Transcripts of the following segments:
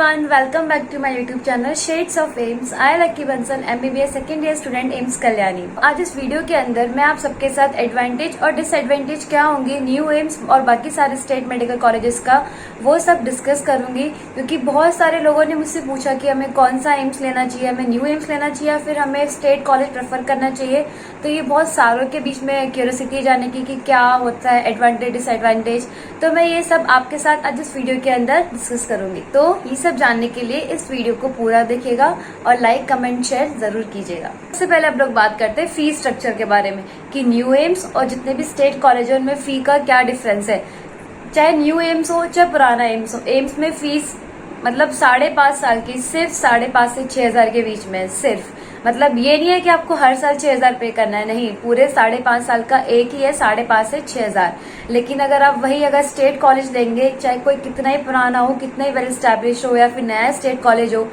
everyone, welcome back to my YouTube channel Shades of Aims. I Lucky Bansal, MBBS second year student AIIMS Kalyani. आज इस video के अंदर मैं आप सबके साथ एडवांटेज और डिसएडवांटेज क्या होंगे न्यू एम्स और बाकी सारे स्टेट मेडिकल कॉलेजेस का वो सब डिस्कस करूंगी, क्योंकि बहुत सारे लोगों ने मुझसे पूछा कि हमें कौन सा एम्स लेना चाहिए, हमें न्यू एम्स लेना चाहिए या फिर हमें स्टेट कॉलेज प्रेफर करना चाहिए। तो ये बहुत सारों के बीच में क्यूरियोसिटी जाने की कि क्या होता है एडवांटेज डिसएडवांटेज, तो मैं ये सब आपके साथ आज इस वीडियो के अंदर डिस्कस करूंगी। तो ये सब जानने के लिए इस वीडियो को पूरा देखिएगा और लाइक कमेंट शेयर जरूर कीजिएगा। सबसे पहले आप लोग बात करते हैं फी स्ट्रक्चर के बारे में कि न्यू एम्स और जितने भी स्टेट कॉलेज है उनमें फी का क्या डिफरेंस है। चाहे न्यू एम्स हो चाहे पुराना एम्स हो, एम्स में फीस मतलब 5.5 साल की सिर्फ 5.5 से 6,000 के बीच में सिर्फ। मतलब ये नहीं है कि आपको हर साल 6,000 पे करना है, नहीं, पूरे 5.5 साल का एक ही है 5.5 से 6,000। लेकिन अगर आप वही अगर स्टेट कॉलेज लेंगे, चाहे कोई कितना ही पुराना हो, कितना ही वेल एस्टैब्लिश हो या फिर नया स्टेट कॉलेज हो,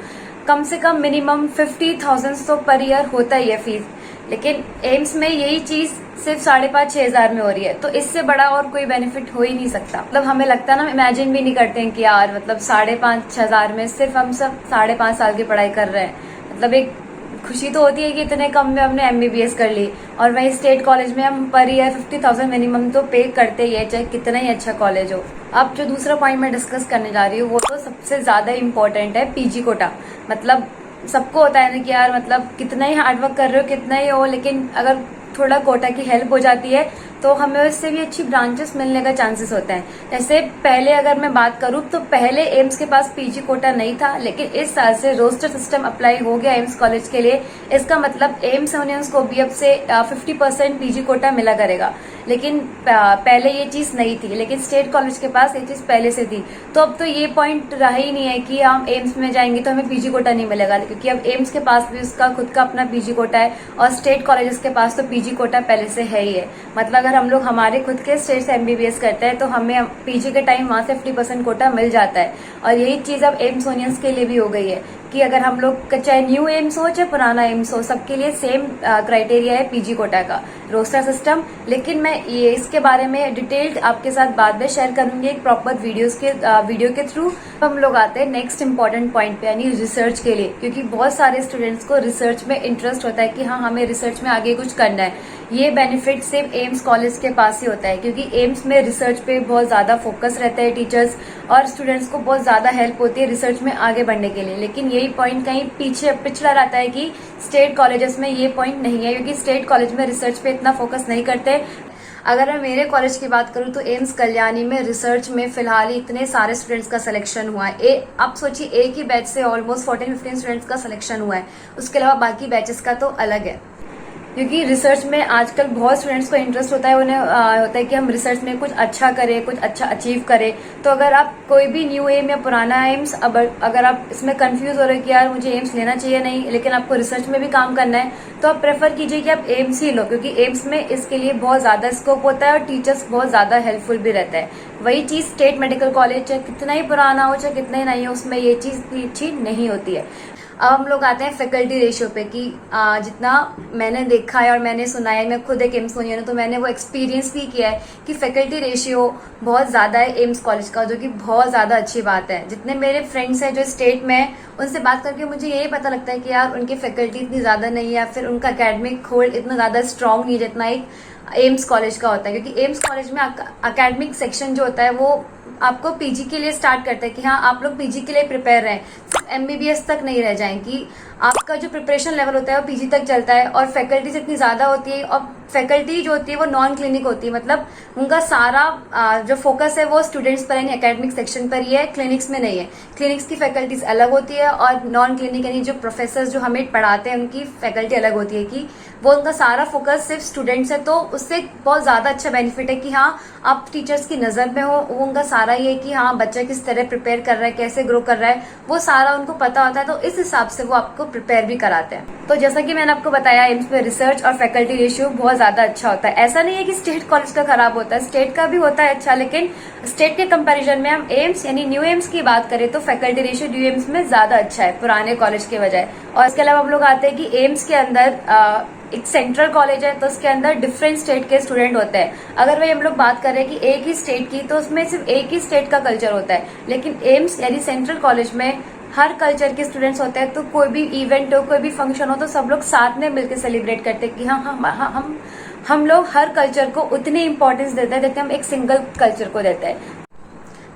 कम से कम मिनिमम 50,000 तो पर ईयर होता ही है फीस। लेकिन एम्स में यही चीज सिर्फ 5,500-6,000 में हो रही है, तो इससे बड़ा और कोई बेनिफिट हो ही नहीं सकता। मतलब हमें लगता है ना, इमेजिन भी नहीं करते हैं कि यार मतलब 5,500-6,000 में सिर्फ हम सब 5.5 साल की पढ़ाई कर रहे हैं। मतलब एक खुशी तो होती है कि इतने कम में हमने MBBS कर ली, और वही स्टेट कॉलेज में हम पर ईयर 50,000 मिनिमम तो पे करते ही है, चाहे कितना ही अच्छा कॉलेज हो। अब जो दूसरा पॉइंट मैं डिस्कस करने जा रही हूँ वो तो सबसे ज्यादा इम्पोर्टेंट है, PG कोटा। मतलब सबको होता है ना कि यार मतलब कितना ही हार्डवर्क कर रहे हो कितना ही हो, लेकिन अगर थोड़ा कोटा की हेल्प हो जाती है तो हमें उससे भी अच्छी ब्रांचेस मिलने का चांसेस होता है। जैसे पहले अगर मैं बात करूं तो पहले एम्स के पास PG कोटा नहीं था, लेकिन इस साल से रोस्टर सिस्टम अप्लाई हो गया एम्स कॉलेज के लिए। इसका मतलब एम्स यूनियंस को भी अब से 50% PG कोटा मिला करेगा। लेकिन पहले ये चीज नहीं थी, लेकिन स्टेट कॉलेज के पास ये चीज पहले से थी। तो अब तो ये पॉइंट रहा ही नहीं है कि हम एम्स में जाएंगे तो हमें PG कोटा नहीं मिलेगा, क्योंकि अब एम्स के पास भी उसका खुद का अपना PG कोटा है और स्टेट कॉलेजेस के पास तो PG कोटा पहले से है ही है। मतलब अगर हम लोग हमारे खुद के स्टेट से MBBS करते हैं तो हमें PG के टाइम वहां से 50% कोटा मिल जाता है। और यही चीज अब एम्स यूनियंस के लिए भी हो गई है कि अगर हम लोग चाहे न्यू एम्स हो चाहे पुराना एम्स हो, सबके लिए सेम क्राइटेरिया है PG कोटा का, रोस्टर सिस्टम। लेकिन मैं ये इसके बारे में डिटेल्ड आपके साथ बाद में शेयर करूंगी एक प्रॉपर वीडियो के थ्रू। हम लोग आते हैं नेक्स्ट इंपॉर्टेंट पॉइंट पे, यानी रिसर्च के लिए, क्योंकि बहुत सारे स्टूडेंट्स को रिसर्च में इंटरेस्ट होता है कि हाँ हमें रिसर्च में आगे कुछ करना है। ये बेनिफिट सिर्फ एम्स कॉलेज के पास ही होता है, क्योंकि एम्स में रिसर्च पे बहुत ज्यादा फोकस रहता है टीचर्स, और स्टूडेंट्स को बहुत ज्यादा हेल्प होती है रिसर्च में आगे बढ़ने के लिए। लेकिन यही पॉइंट कहीं पीछे पिछड़ा रहता है कि स्टेट कॉलेजेस में ये पॉइंट नहीं है, क्योंकि स्टेट कॉलेज में रिसर्च पे इतना फोकस नहीं करते। अगर मैं मेरे कॉलेज की बात करूं तो एम्स कल्याणी में रिसर्च में फिलहाल इतने सारे स्टूडेंट्स का सिलेक्शन हुआ है। आप सोचिए एक ही बैच से ऑलमोस्ट 14-15 स्टूडेंट्स का सिलेक्शन हुआ है। उसके अलावा बाकी बैचेस का तो अलग है, क्योंकि रिसर्च में आजकल बहुत स्टूडेंट्स को इंटरेस्ट होता है, उन्हें होता है कि हम रिसर्च में कुछ अच्छा करें, कुछ अच्छा अचीव करें। तो अगर आप कोई भी न्यू एम या पुराना एम्स अगर आप इसमें कंफ्यूज हो रहे हैं कि यार मुझे एम्स लेना चाहिए नहीं, लेकिन आपको रिसर्च में भी काम करना है, तो आप प्रेफर कीजिए कि आप एम्स ही लो, क्योंकि एम्स में इसके लिए बहुत ज्यादा स्कोप होता है और टीचर्स बहुत ज्यादा हेल्पफुल भी रहता है। वही चीज स्टेट मेडिकल कॉलेज चाहे कितना ही पुराना हो चाहे कितना ही नहीं हो, उसमें ये चीज अच्छी नहीं होती है। अब हम लोग आते हैं फैकल्टी रेशियो पे कि जितना मैंने देखा है और मैंने सुना है, मैं खुद एक एम्स यूनियन हूं तो मैंने वो एक्सपीरियंस भी किया है कि फैकल्टी रेशियो बहुत ज्यादा है एम्स कॉलेज का, जो कि बहुत ज्यादा अच्छी बात है। जितने मेरे फ्रेंड्स हैं जो स्टेट में हैं, उनसे बात करके मुझे यही पता लगता है कि यार उनकी फैकल्टी इतनी ज्यादा नहीं है या फिर उनका एकेडमिक होल्ड इतना ज्यादा स्ट्रांग नहीं है जितना एक एम्स कॉलेज का होता है। क्योंकि एम्स कॉलेज में अकेडमिक सेक्शन जो होता है वो आपको PG के लिए स्टार्ट करता है कि हाँ आप लोग PG के लिए प्रिपेयर रहें, सिर्फ MBBS तक नहीं रह जाएं, कि आपका जो प्रिपरेशन लेवल होता है वो PG तक चलता है। और फैकल्टीज इतनी ज्यादा होती है, और फैकल्टी जो होती है वो नॉन क्लिनिक होती है, मतलब उनका सारा जो फोकस है वो स्टूडेंट्स पर यानी एकेडमिक सेक्शन पर ही है, क्लिनिक्स में नहीं है। क्लिनिक्स की फैकल्टीज अलग होती है और नॉन क्लिनिक यानी जो प्रोफेसर जो हमें पढ़ाते हैं उनकी फैकल्टी अलग होती है, कि वो उनका सारा फोकस सिर्फ स्टूडेंट्स है। तो उससे बहुत ज्यादा अच्छा बेनिफिट है कि हाँ आप टीचर्स की नजर में हो, वो उनका सारा ये कि हाँ बच्चा किस तरह प्रिपेयर कर रहा है, कैसे ग्रो कर रहा है, वो सारा उनको पता होता है। तो इस हिसाब से वो आपको प्रिपेयर भी कराते हैं। तो जैसा कि मैंने आपको बताया, एम्स में रिसर्च और फैकल्टी रेशियो बहुत ज्यादा अच्छा होता है। ऐसा नहीं है कि स्टेट कॉलेज का खराब होता है, स्टेट का भी होता है अच्छा, लेकिन स्टेट के कंपैरिजन में हम एम्स यानी न्यू एम्स की बात करें तो फैकल्टी रेशियो न्यू एम्स में ज्यादा अच्छा है पुराने कॉलेज के बजाय। और इसके अलावा हम लोग आते हैं कि एम्स के अंदर एक सेंट्रल कॉलेज है, तो उसके अंदर डिफरेंट स्टेट के स्टूडेंट होते हैं। अगर वही हम लोग बात करें कि एक ही स्टेट की, तो उसमें सिर्फ एक ही स्टेट का कल्चर होता है। लेकिन एम्स यानी सेंट्रल कॉलेज में हर कल्चर के स्टूडेंट्स होते हैं, तो कोई भी इवेंट हो, कोई भी फंक्शन हो, तो सब लोग साथ में मिलकर सेलिब्रेट करते हैं कि हम लोग हर कल्चर को उतनी इंपॉर्टेंस देते हैं जितने हम एक सिंगल कल्चर को देते हैं।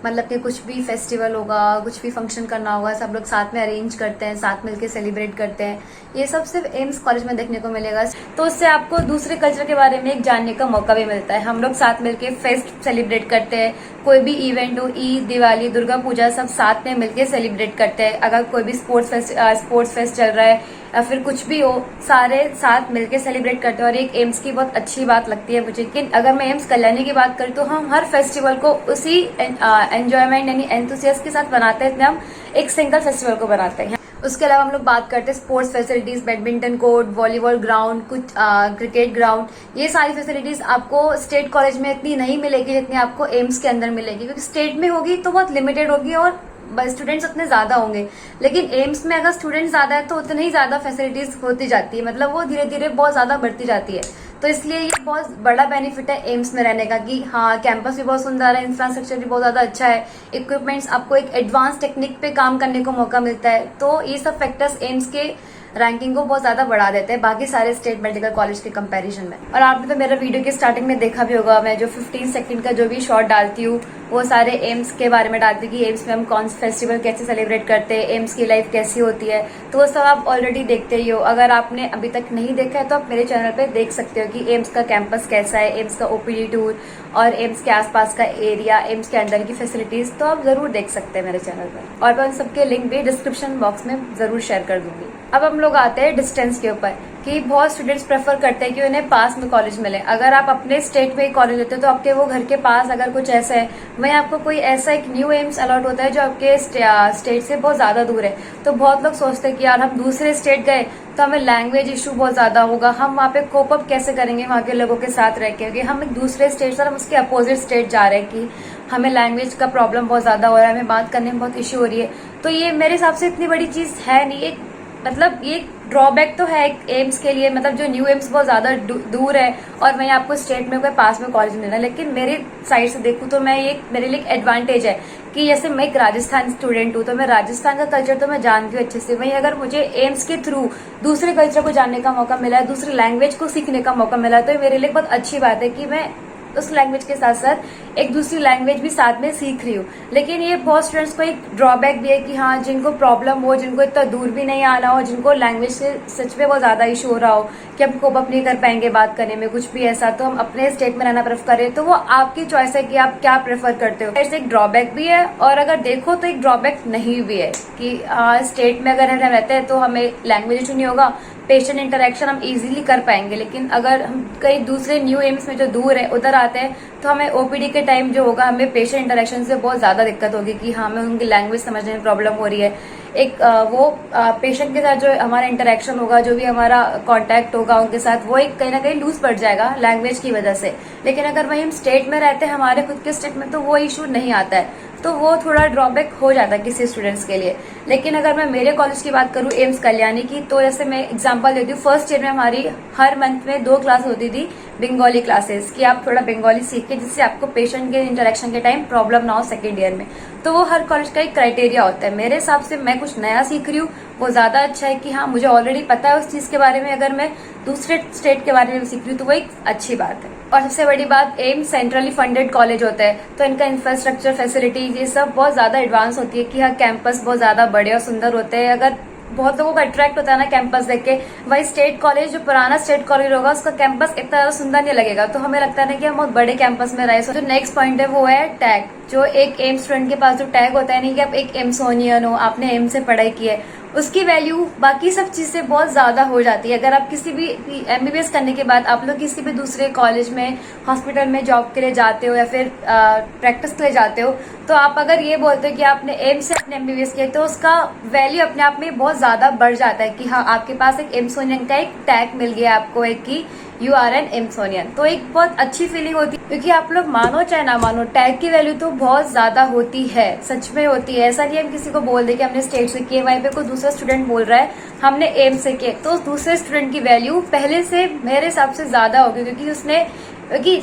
मतलब कि कुछ भी फेस्टिवल होगा, कुछ भी फंक्शन करना होगा, सब लोग साथ में अरेंज करते हैं, साथ मिलके सेलिब्रेट करते हैं। ये सब सिर्फ एम्स कॉलेज में देखने को मिलेगा। तो उससे आपको दूसरे कल्चर के बारे में एक जानने का मौका भी मिलता है। हम लोग साथ मिलके फेस्ट सेलिब्रेट करते हैं, कोई भी इवेंट हो, ईद, दिवाली, दुर्गा पूजा, सब साथ में मिलके सेलिब्रेट करते हैं। अगर कोई भी स्पोर्ट्स फेस्ट चल रहा है या फिर कुछ भी हो, सारे साथ मिलके सेलिब्रेट करते हैं। और एक एम्स की बहुत अच्छी बात लगती है मुझे कि अगर मैं एम्स कल्याणी की बात करूँ तो हम हर फेस्टिवल को उसी एंजॉयमेंट यानी एंथुसियास्ट के साथ बनाते हैं, हम एक सिंगल फेस्टिवल को बनाते हैं। उसके अलावा हम लोग बात करते हैं sports facilities, badminton court, volleyball ground, कुछ क्रिकेट ग्राउंड। ये सारी फैसिलिटीज आपको स्टेट कॉलेज में इतनी नहीं मिलेगी जितनी आपको एम्स के अंदर मिलेगी, क्योंकि स्टेट में होगी तो बहुत लिमिटेड होगी और स्टूडेंट्स उतने ज्यादा होंगे। लेकिन एम्स में अगर स्टूडेंट ज्यादा है तो उतनी ही ज्यादा फैसिलिटीज होती जाती है, मतलब वो धीरे धीरे बहुत ज्यादा बढ़ती जाती है। तो इसलिए ये बहुत बड़ा बेनिफिट है एम्स में रहने का कि हाँ, कैंपस भी बहुत सुंदर है, इंफ्रास्ट्रक्चर भी बहुत ज्यादा अच्छा है, इक्विपमेंट्स, आपको एक एडवांस टेक्निक पे काम करने को मौका मिलता है। तो ये सब फैक्टर्स एम्स के रैंकिंग को बहुत ज्यादा बढ़ा देते हैं बाकी सारे स्टेट मेडिकल कॉलेज के कंपैरिजन में। और आपने तो मेरा वीडियो के स्टार्टिंग में देखा भी होगा, मैं जो 15 सेकंड का जो भी शॉर्ट डालती हूँ वो सारे एम्स के बारे में डालती हूँ कि एम्स में हम कौन सा फेस्टिवल कैसे सेलिब्रेट करते हैं, एम्स की लाइफ कैसी होती है। तो वो सब आप ऑलरेडी देखते ही हो। अगर आपने अभी तक नहीं देखा है तो आप मेरे चैनल पे देख सकते हो कि एम्स का कैंपस कैसा है, एम्स का ओपीडी टूर और एम्स के आसपास का एरिया, एम्स के अंदर की फैसिलिटीज, तो आप जरूर देख सकते हैं मेरे चैनल पर। और मैं उन सबके लिंक भी डिस्क्रिप्शन बॉक्स में जरूर शेयर कर दूंगी। अब हम लोग आते हैं डिस्टेंस के ऊपर कि बहुत स्टूडेंट्स प्रेफर करते हैं कि उन्हें पास में कॉलेज मिले। अगर आप अपने स्टेट में ही कॉलेज लेते हो तो आपके वो घर के पास अगर कुछ ऐसा है, वहीं आपको कोई ऐसा एक न्यू एम्स अलॉट होता है जो आपके स्टेट से बहुत ज्यादा दूर है, तो बहुत लोग सोचते हैं कि यार हम दूसरे स्टेट गए तो हमें लैंग्वेज इशू बहुत ज्यादा होगा, हम वहाँ पे कोप अप कैसे करेंगे वहाँ के लोगों के साथ रह के, हम एक दूसरे स्टेट से हम उसके अपोजिट स्टेट जा रहे हैं कि हमें लैंग्वेज का प्रॉब्लम बहुत ज्यादा हो रहा है, हमें बात करने में बहुत इशू हो रही है। तो ये मेरे हिसाब से इतनी बड़ी चीज है नहीं। एक मतलब ये ड्रॉबैक तो है एम्स के लिए, मतलब जो न्यू एम्स बहुत ज्यादा दूर है और वहीं आपको स्टेट में कोई पास में कॉलेज मिलना है। लेकिन मेरे साइड से देखूँ तो मैं ये मेरे लिए एक एडवांटेज है कि जैसे मैं एक राजस्थान स्टूडेंट हूँ तो मैं राजस्थान का कल्चर तो मैं जानती हूँ अच्छे से। वहीं अगर मुझे एम्स के थ्रू दूसरे कल्चर को जानने का मौका मिला है, दूसरी लैंग्वेज को सीखने का मौका मिला है, तो ये मेरे लिए बहुत अच्छी बात है कि मैं उस लैंग्वेज के साथ साथ एक दूसरी लैंग्वेज भी साथ में सीख रही हूँ। लेकिन ये बहुत स्टूडेंट्स को एक ड्रॉबैक भी है कि हाँ, जिनको प्रॉब्लम हो, जिनको इतना दूर भी नहीं आना हो, जिनको लैंग्वेज से सच में बहुत ज्यादा इशू हो रहा हो कि हम कोप अप नहीं कर पाएंगे बात करने में, कुछ भी ऐसा, तो हम अपने स्टेट में रहना प्रेफर करें, तो वो आपकी चॉइस है कि आप क्या प्रेफर करते हो। ऐसे एक ड्रॉबैक भी है और अगर देखो तो एक ड्रॉबैक नहीं भी है कि स्टेट में अगर हम रहते हैं तो हमें लैंग्वेज इशू नहीं होगा, पेशेंट इंटरेक्शन हम इजीली कर पाएंगे। लेकिन अगर हम कई दूसरे न्यू एम्स में जो दूर है उधर आते हैं तो हमें ओपीडी के टाइम जो होगा हमें पेशेंट इंटरेक्शन से बहुत ज्यादा दिक्कत होगी कि हाँ, हमें उनकी लैंग्वेज समझने में प्रॉब्लम हो रही है। एक वो पेशेंट के साथ जो हमारा इंटरेक्शन होगा, जो भी हमारा कांटेक्ट होगा उनके साथ, वो एक कहीं ना कहीं लूज पड़ जाएगा लैंग्वेज की वजह से। लेकिन अगर वहीं हम स्टेट में रहते हैं, हमारे खुद के स्टेट में, तो वो इशू नहीं आता है, तो वो थोड़ा ड्रॉबैक हो जाता है किसी स्टूडेंट्स के लिए। लेकिन अगर मैं मेरे कॉलेज की बात करूँ एम्स कल्याणी की, तो जैसे मैं एग्जांपल देती हूँ, फर्स्ट ईयर में हमारी हर मंथ में 2 क्लास होती थी बंगाली क्लासेस, कि आप थोड़ा बंगाली सीखे जिससे आपको पेशेंट के इंटरेक्शन के टाइम प्रॉब्लम ना हो सेकेंड ईयर में। तो वो हर कॉलेज का एक क्राइटेरिया होता है। मेरे हिसाब से मैं कुछ नया सीख रही हूँ, वो ज्यादा अच्छा है कि हाँ, मुझे ऑलरेडी पता है उस चीज के बारे में, अगर मैं दूसरे स्टेट के बारे में सीख रही हूँ तो वो एक अच्छी बात है। और सबसे बड़ी बात, एम्स सेंट्रली फंडेड कॉलेज होता है तो इनका इंफ्रास्ट्रक्चर, फैसिलिटीज, ये सब बहुत ज्यादा एडवांस होती है कि हाँ, कैंपस बहुत ज्यादा बड़े और सुंदर होते हैं। अगर बहुत लोगों का अट्रैक्ट होता है ना कैंपस देख के, वही स्टेट कॉलेज, जो पुराना स्टेट कॉलेज होगा, उसका कैंपस इतना ज्यादा सुंदर नहीं लगेगा, तो हमें लगता है ना कि हम बहुत बड़े कैंपस में रहे। सो जो नेक्स्ट पॉइंट है वो है टैग। जो एक एम्स स्टूडेंट के पास जो टैग होता है, नहीं कि आप एक एम्सोनियन हो, आपने एम्स से पढ़ाई की है, उसकी वैल्यू बाकी सब चीज से बहुत ज्यादा हो जाती है। अगर आप किसी भी एमबीबीएस करने के बाद आप लोग किसी भी दूसरे कॉलेज में, हॉस्पिटल में जॉब के लिए जाते हो या फिर प्रैक्टिस के लिए जाते हो, तो आप अगर ये बोलते हो कि आपने एम्स से अपने एमबीबीएस किया, तो उसका वैल्यू अपने आप में बहुत ज्यादा बढ़ जाता है कि हाँ, आपके पास एक एम्सोनियन का एक टैग मिल गया आपको, एक कि यू आर एन एम्सोनियन। तो एक बहुत अच्छी फीलिंग होती है, क्योंकि आप लोग मानो चाहे ना मानो, टैग की वैल्यू तो बहुत ज्यादा होती है, सच में होती है। ऐसा नहीं हम किसी को बोल दे कि हमने स्टेट से किए, वहीं पे कोई दूसरा स्टूडेंट बोल रहा है हमने एम से किए, तो दूसरे स्टूडेंट की वैल्यू पहले से मेरे हिसाब से ज्यादा होगी, क्योंकि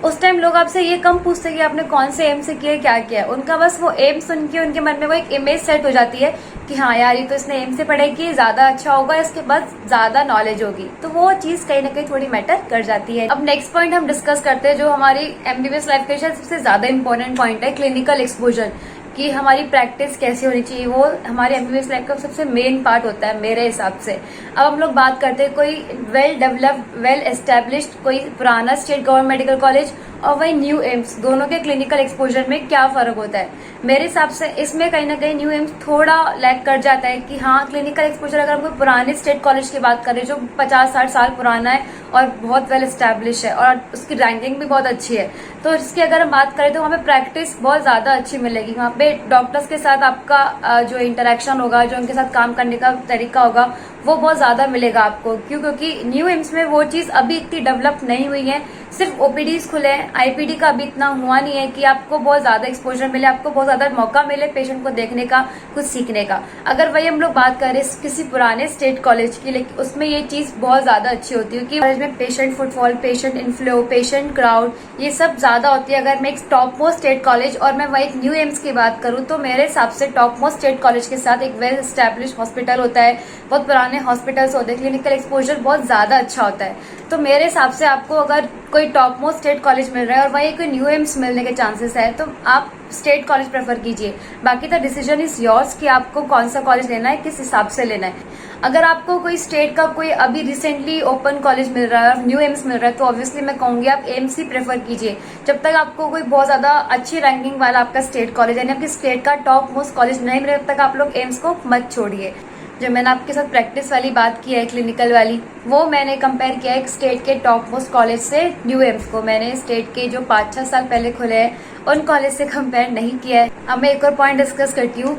उस टाइम लोग आपसे ये कम पूछते कि आपने कौन से एम से किया, क्या किया। उनका बस वो एम सुन के उनके मन में वो एक इमेज सेट हो जाती है कि हाँ यार, ये तो इसने एम से पढ़ाई की, ज्यादा अच्छा होगा, इसके बाद ज्यादा नॉलेज होगी। तो वो चीज कहीं ना कहीं थोड़ी मैटर कर जाती है। अब नेक्स्ट पॉइंट हम डिस्कस करते हैं, जो हमारी एमबीबीएस लाइफ के सबसे ज्यादा इंपॉर्टेंट पॉइंट है, क्लिनिकल एक्सपोजर, कि हमारी प्रैक्टिस कैसी होनी चाहिए। वो हमारे एमबीबीएस लाइफ का सबसे मेन पार्ट होता है मेरे हिसाब से। अब हम लोग बात करते हैं कोई वेल डेवलप्ड, वेल एस्टेब्लिश्ड, कोई पुराना स्टेट गवर्नमेंट मेडिकल कॉलेज और वही न्यू एम्स, दोनों के क्लिनिकल एक्सपोजर में क्या फर्क होता है। मेरे हिसाब से इसमें कहीं ना कहीं न्यू एम्स थोड़ा लैग कर जाता है कि हाँ, क्लिनिकल एक्सपोजर अगर हम कोई पुराने स्टेट कॉलेज की बात करें जो 50-60 साल पुराना है और बहुत वेल एस्टेब्लिश है और उसकी रैंकिंग भी बहुत अच्छी है, तो इसकी अगर हम बात करें तो वहाँ पे प्रैक्टिस बहुत ज्यादा अच्छी मिलेगी। वहाँ पे डॉक्टर्स के साथ आपका जो इंटरेक्शन होगा, जो उनके साथ काम करने का तरीका होगा, वो बहुत ज्यादा मिलेगा आपको। क्यों? क्योंकि न्यू एम्स में वो चीज अभी इतनी डेवलप नहीं हुई है। सिर्फ ओपीडीज खुले हैं, आईपीडी का अभी इतना हुआ नहीं है कि आपको बहुत ज्यादा एक्सपोजर मिले, आपको बहुत ज्यादा मौका मिले पेशेंट को देखने का, कुछ सीखने का। अगर वही हम लोग बात करें किसी पुराने स्टेट कॉलेज की, लेकिन उसमें ये चीज बहुत ज्यादा अच्छी होती है कि कॉलेज में patient footfall, patient inflow, patient crowd, ये सब ज्यादा होती है। अगर मैं एक टॉप मोस्ट स्टेट कॉलेज और मैं वही एक न्यू एम्स की बात करूं, तो मेरे हिसाब से टॉप मोस्ट स्टेट कॉलेज के साथ एक वेल एस्टेब्लिश हॉस्पिटल होता है, बहुत पुराने हॉस्पिटल्स होते हैं, क्लिनिकल एक्सपोजर बहुत ज्यादा अच्छा होता है। तो मेरे हिसाब से आपको अगर कोई टॉप मोस्ट स्टेट कॉलेज मिल रहा है और वही कोई न्यू एम्स मिलने के चांसेस है, तो आप स्टेट कॉलेज प्रेफर कीजिए। बाकी द डिसीजन इज योर्स कि आपको कौन सा कॉलेज लेना है, किस हिसाब से लेना है। अगर आपको कोई स्टेट का कोई अभी रिसेंटली ओपन कॉलेज मिल रहा है और न्यू एम्स मिल रहा है, तो ऑब्वियसली मैं कहूंगी आप एम्स ही प्रेफर कीजिए। जब तक आपको कोई बहुत ज्यादा अच्छी रैंकिंग वाला आपका स्टेट कॉलेज यानी आपकी स्टेट का टॉप मोस्ट कॉलेज नहीं मिले, तब तक आप लोग एम्स को मत छोड़िए। जो मैंने आपके साथ प्रैक्टिस वाली बात की है, क्लिनिकल वाली, वो मैंने कंपेयर किया है स्टेट के टॉप मोस्ट कॉलेज से न्यू एम्स को। मैंने स्टेट के जो 5-6 साल पहले खुले हैं उन कॉलेज से कंपेयर नहीं किया है। अब मैं एक और पॉइंट डिस्कस करती हूँ,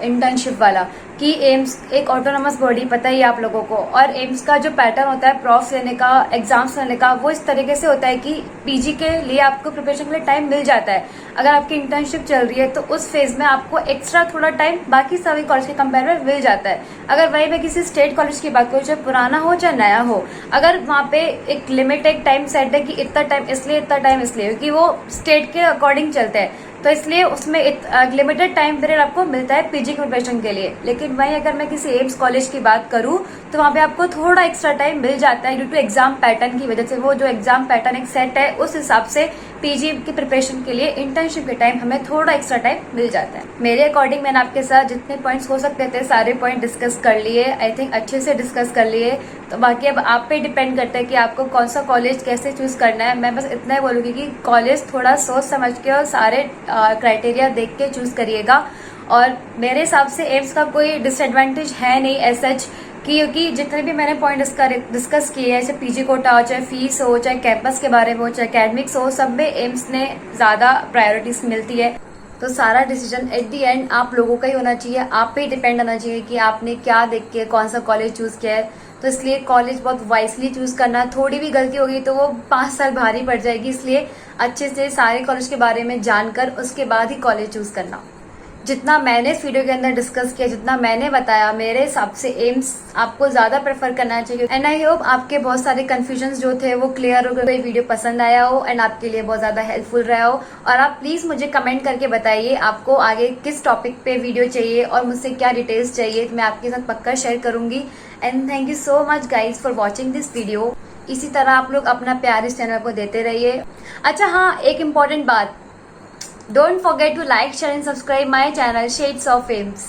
इंटर्नशिप वाला, कि एम्स एक ऑटोनोमस बॉडी, पता ही आप लोगों को, और एम्स का जो पैटर्न होता है प्रॉफ्स लेने का, एग्जाम्स लेने का, वो इस तरीके से होता है कि पीजी के लिए आपको प्रिपरेशन के लिए टाइम मिल जाता है। अगर आपकी इंटर्नशिप चल रही है तो उस फेज में आपको एक्स्ट्रा थोड़ा टाइम बाकी सभी कॉलेज के कंपेयर में मिल जाता है। अगर वही मैं किसी स्टेट कॉलेज की बात करूँ, चाहे पुराना हो चाहे नया हो, अगर वहाँ पे एक लिमिटेड टाइम सेट है कि इतना टाइम इसलिए, इतना टाइम इसलिए, क्योंकि वो स्टेट के अकॉर्डिंग चलते हैं, तो इसलिए उसमें लिमिटेड टाइम पीरियड आपको मिलता है पीजी की प्रिपरेशन के लिए। लेकिन वहीं अगर मैं किसी एम्स कॉलेज की बात करूं तो वहां पे आपको थोड़ा एक्स्ट्रा टाइम मिल जाता है ड्यू टू एग्जाम पैटर्न की वजह से। वो जो एग्जाम पैटर्न एक सेट है, उस हिसाब से पीजी की प्रिपरेशन के लिए इंटर्नशिप के टाइम हमें थोड़ा एक्स्ट्रा टाइम मिल जाता है। मेरे अकॉर्डिंग मैंने आपके साथ जितने पॉइंट्स हो सकते थे सारे पॉइंट डिस्कस कर लिए, आई थिंक अच्छे से डिस्कस कर लिए। तो बाकी अब आप पे डिपेंड करता है कि आपको कौन सा कॉलेज कैसे चूज करना है। मैं बस इतना ही बोलूंगी कि कॉलेज थोड़ा सोच समझ के और सारे क्राइटेरिया देख के चूज करिएगा। और मेरे हिसाब से एम्स का कोई डिसएडवांटेज है नहीं एज सच, क्योंकि जितने भी मैंने पॉइंट डिस्कस किए हैं, चाहे पीजी कोटा हो, चाहे फीस हो, चाहे कैंपस के बारे में हो, चाहे एकेडमिक्स हो, सब में एम्स ने ज्यादा प्रायोरिटीज मिलती है। तो सारा डिसीजन एट दी एंड आप लोगों का ही होना चाहिए, आप पे ही डिपेंड होना चाहिए कि आपने क्या देख के कौन सा कॉलेज चूज किया है। तो इसलिए कॉलेज बहुत वाइसली चूज करना, थोड़ी भी गलती होगी तो वो 5 साल भारी पड़ जाएगी। इसलिए अच्छे से सारे कॉलेज के बारे में जानकर उसके बाद ही कॉलेज चूज करना। जितना मैंने इस वीडियो के अंदर डिस्कस किया, जितना मैंने बताया, मेरे हिसाब से एम्स आपको ज्यादा प्रेफर करना चाहिए। एंड आई होप आपके बहुत सारे कंफ्यूजन जो थे वो क्लियर हो गए, वीडियो पसंद आया हो एंड आपके लिए बहुत ज्यादा हेल्पफुल रहा हो। और आप प्लीज मुझे कमेंट करके बताइए आपको आगे किस टॉपिक पे वीडियो चाहिए और मुझसे क्या डिटेल्स चाहिए, तो मैं आपके साथ पक्का शेयर करूंगी। And thank you so much guys for watching this video. इसी तरह आप लोग अपना प्यार इस चैनल को देते रहिए। अच्छा हाँ, एक इम्पोर्टेंट बात, don't forget to like, share and subscribe my channel Shades of Ames.